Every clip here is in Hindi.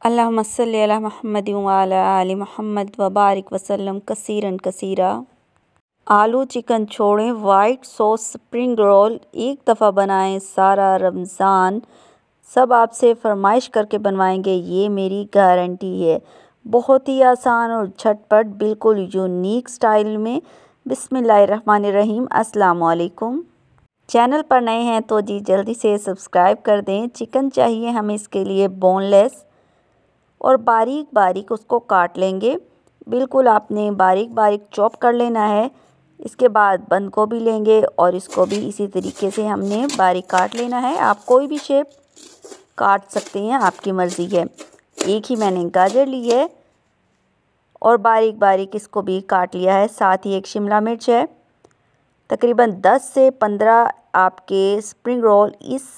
अल्लाहुम्मा सल्लि अला मुहम्मद व अला आलि मुहम्मद व बारिक वसल्लम कसीरन कसीरा। आलू चिकन छोड़ें, वाइट सॉस स्प्रिंग रोल एक दफ़ा बनाएं, सारा रमज़ान सब आपसे फरमाइश करके बनवाएंगे, ये मेरी गारंटी है। बहुत ही आसान और झटपट, बिल्कुल यूनिक स्टाइल में। बिस्मिल्लाहिर्रहमानिर्रहीम। अस्सलाम वालेकुम। चैनल पर नए हैं तो जी जल्दी से सब्सक्राइब कर दें। चिकन चाहिए हमें इसके लिए बोनलेस, और बारीक बारीक उसको काट लेंगे। बिल्कुल आपने बारीक बारीक चॉप कर लेना है। इसके बाद बंद गोभी लेंगे और इसको भी इसी तरीके से हमने बारीक काट लेना है। आप कोई भी शेप काट सकते हैं, आपकी मर्ज़ी है। एक ही मैंने गाजर ली है और बारीक बारीक इसको भी काट लिया है। साथ ही एक शिमला मिर्च है। तकरीबन 10 से 15 आपके स्प्रिंग रोल इस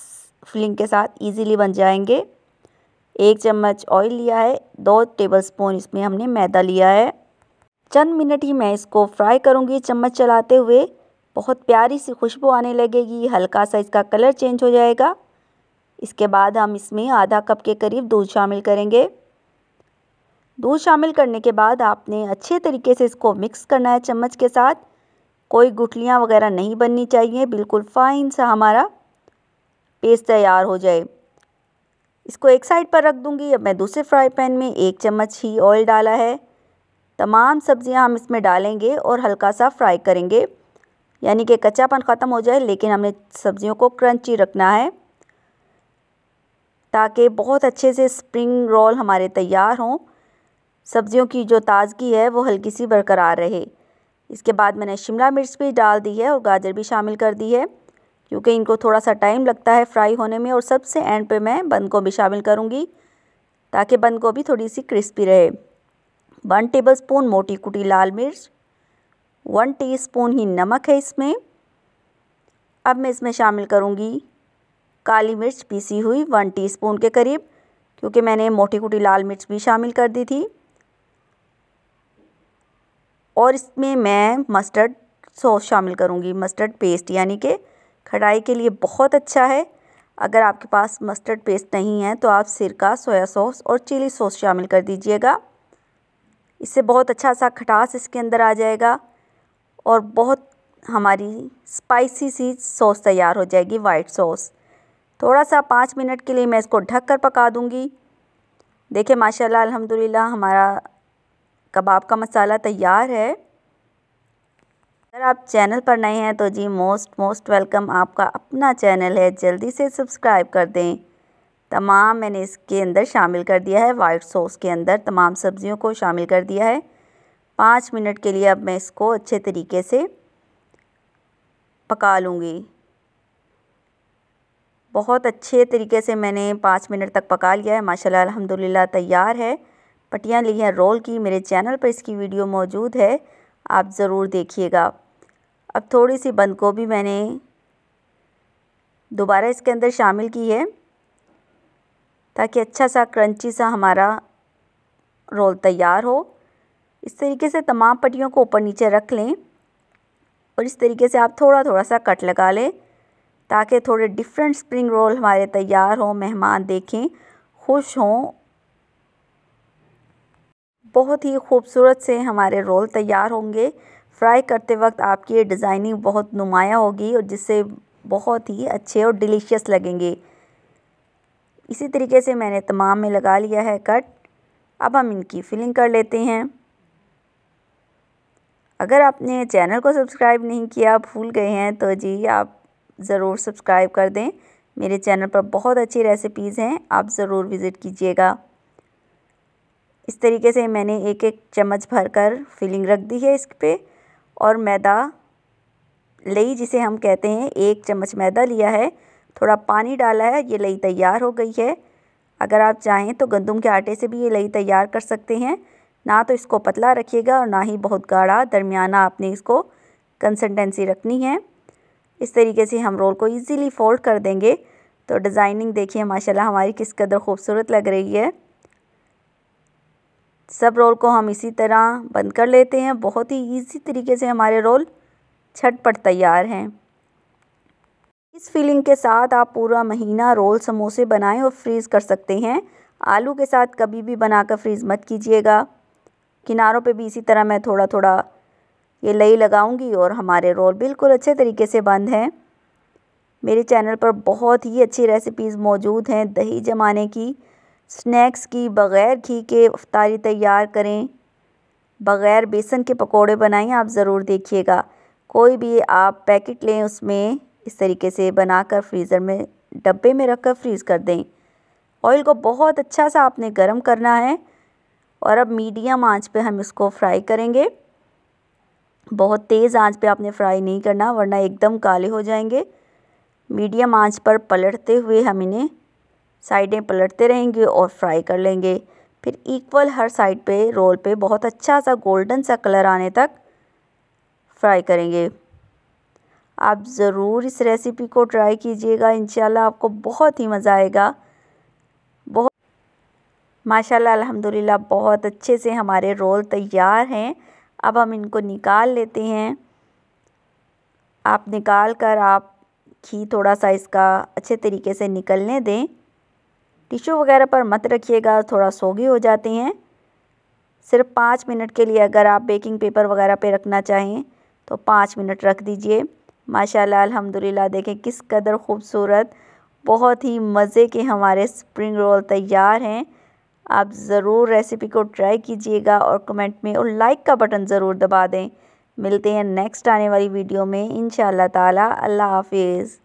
फिलिंग के साथ इजीली बन जाएंगे। 1 चम्मच ऑयल लिया है, 2 टेबलस्पून इसमें हमने मैदा लिया है। चंद मिनट ही मैं इसको फ्राई करूंगी चम्मच चलाते हुए। बहुत प्यारी सी खुशबू आने लगेगी, हल्का सा इसका कलर चेंज हो जाएगा। इसके बाद हम इसमें आधा कप के करीब दूध शामिल करेंगे। दूध शामिल करने के बाद आपने अच्छे तरीके से इसको मिक्स करना है चम्मच के साथ। कोई गुठलियाँ वगैरह नहीं बननी चाहिए, बिल्कुल फाइन सा हमारा पेस्ट तैयार हो जाए। इसको एक साइड पर रख दूंगी। अब मैं दूसरे फ्राई पैन में 1 चम्मच ही ऑयल डाला है। तमाम सब्जियां हम इसमें डालेंगे और हल्का सा फ्राई करेंगे, यानी कि कच्चापन ख़त्म हो जाए, लेकिन हमने सब्जियों को क्रंची रखना है ताकि बहुत अच्छे से स्प्रिंग रोल हमारे तैयार हों। सब्जियों की जो ताज़गी है वो हल्की सी बरकरार रहे। इसके बाद मैंने शिमला मिर्च भी डाल दी है और गाजर भी शामिल कर दी है, क्योंकि इनको थोड़ा सा टाइम लगता है फ्राई होने में। और सबसे एंड पे मैं बंद गोभी शामिल करूँगी ताकि बंद गोभी थोड़ी सी क्रिस्पी रहे। 1 टेबलस्पून मोटी कुटी लाल मिर्च, 1 टीस्पून ही नमक है इसमें। अब मैं इसमें शामिल करूँगी काली मिर्च पीसी हुई 1 टीस्पून के करीब, क्योंकि मैंने मोटी कुटी लाल मिर्च भी शामिल कर दी थी। और इसमें मैं मस्टर्ड सॉस शामिल करूँगी, मस्टर्ड पेस्ट, यानी कि खटाई के लिए बहुत अच्छा है। अगर आपके पास मस्टर्ड पेस्ट नहीं है तो आप सिरका, सोया सॉस और चिली सॉस शामिल कर दीजिएगा। इससे बहुत अच्छा सा खटास इसके अंदर आ जाएगा और बहुत हमारी स्पाइसी सी सॉस तैयार हो जाएगी, वाइट सॉस। थोड़ा सा 5 मिनट के लिए मैं इसको ढक कर पका दूँगी। देखिए माशाल्लाह अल्हम्दुलिल्लाह हमारा कबाब का मसाला तैयार है। अगर आप चैनल पर नए हैं तो जी मोस्ट वेलकम। आपका अपना चैनल है, जल्दी से सब्सक्राइब कर दें। तमाम मैंने इसके अंदर शामिल कर दिया है, वाइट सॉस के अंदर तमाम सब्जियों को शामिल कर दिया है। 5 मिनट के लिए अब मैं इसको अच्छे तरीके से पका लूँगी। बहुत अच्छे तरीके से मैंने 5 मिनट तक पका लिया है। माशाल्लाह अल्हम्दुलिल्लाह तैयार है। पट्टियाँ ली हैं रोल की, मेरे चैनल पर इसकी वीडियो मौजूद है, आप ज़रूर देखिएगा। अब थोड़ी सी बंद गोभी मैंने दोबारा इसके अंदर शामिल की है ताकि अच्छा सा क्रंची सा हमारा रोल तैयार हो। इस तरीके से तमाम पट्टियों को ऊपर नीचे रख लें और इस तरीके से आप थोड़ा थोड़ा सा कट लगा लें ताकि थोड़े डिफरेंट स्प्रिंग रोल हमारे तैयार हों, मेहमान देखें, खुश हों। बहुत ही खूबसूरत से हमारे रोल तैयार होंगे। फ्राई करते वक्त आपकी ये डिज़ाइनिंग बहुत नुमायाँ होगी और जिससे बहुत ही अच्छे और डिलीशियस लगेंगे। इसी तरीके से मैंने तमाम में लगा लिया है कट। अब हम इनकी फिलिंग कर लेते हैं। अगर आपने चैनल को सब्सक्राइब नहीं किया, भूल गए हैं, तो जी आप ज़रूर सब्सक्राइब कर दें। मेरे चैनल पर बहुत अच्छी रेसिपीज़ हैं, आप ज़रूर विज़िट कीजिएगा। इस तरीके से मैंने एक एक चम्मच भरकर फिलिंग रख दी है इस पे, और मैदा लई जिसे हम कहते हैं, 1 चम्मच मैदा लिया है, थोड़ा पानी डाला है, ये लई तैयार हो गई है। अगर आप चाहें तो गंदम के आटे से भी ये लई तैयार कर सकते हैं। ना तो इसको पतला रखिएगा और ना ही बहुत गाढ़ा, दरमियाना आपने इसको कंसिस्टेंसी रखनी है। इस तरीके से हम रोल को इजीली फोल्ड कर देंगे तो डिज़ाइनिंग देखिए माशाल्लाह हमारी किस कदर खूबसूरत लग रही है। सब रोल को हम इसी तरह बंद कर लेते हैं। बहुत ही इजी तरीके से हमारे रोल झटपट तैयार हैं। इस फिलिंग के साथ आप पूरा महीना रोल समोसे बनाएं और फ्रीज़ कर सकते हैं। आलू के साथ कभी भी बनाकर फ्रीज़ मत कीजिएगा। किनारों पे भी इसी तरह मैं थोड़ा थोड़ा ये लई लगाऊंगी और हमारे रोल बिल्कुल अच्छे तरीके से बंद हैं। मेरे चैनल पर बहुत ही अच्छी रेसिपीज़ मौजूद हैं दही जमाने की, स्नैक्स की, बग़ैर घी के इफ्तारी तैयार करें, बग़ैर बेसन के पकोड़े बनाएं, आप ज़रूर देखिएगा। कोई भी आप पैकेट लें, उसमें इस तरीके से बनाकर फ्रीज़र में डब्बे में रखकर फ्रीज़ कर दें। ऑयल को बहुत अच्छा सा आपने गरम करना है और अब मीडियम आंच पे हम इसको फ्राई करेंगे। बहुत तेज़ आंच पे आपने फ्राई नहीं करना वरना एकदम काले हो जाएंगे। मीडियम आंच पर पलटते हुए हम इन्हें साइडें पलटते रहेंगे और फ्राई कर लेंगे। फिर इक्वल हर साइड पे रोल पे बहुत अच्छा सा गोल्डन सा कलर आने तक फ्राई करेंगे। आप ज़रूर इस रेसिपी को ट्राई कीजिएगा, इंशाल्लाह आपको बहुत ही मज़ा आएगा। बहुत माशाल्लाह अल्हम्दुलिल्लाह बहुत अच्छे से हमारे रोल तैयार हैं। अब हम इनको निकाल लेते हैं। आप निकाल कर आप घी थोड़ा सा इसका अच्छे तरीके से निकलने दें। टिश्यू वगैरह पर मत रखिएगा, थोड़ा सोगी हो जाते हैं। सिर्फ 5 मिनट के लिए अगर आप बेकिंग पेपर वगैरह पे रखना चाहें तो 5 मिनट रख दीजिए। माशाल्लाह अल्हम्दुलिल्लाह देखें किस कदर ख़ूबसूरत, बहुत ही मज़े के हमारे स्प्रिंग रोल तैयार हैं। आप ज़रूर रेसिपी को ट्राई कीजिएगा और कमेंट में और लाइक का बटन ज़रूर दबा दें। मिलते हैं नेक्स्ट आने वाली वीडियो में इंशाअल्लाह ताला। अल्लाह हाफिज़।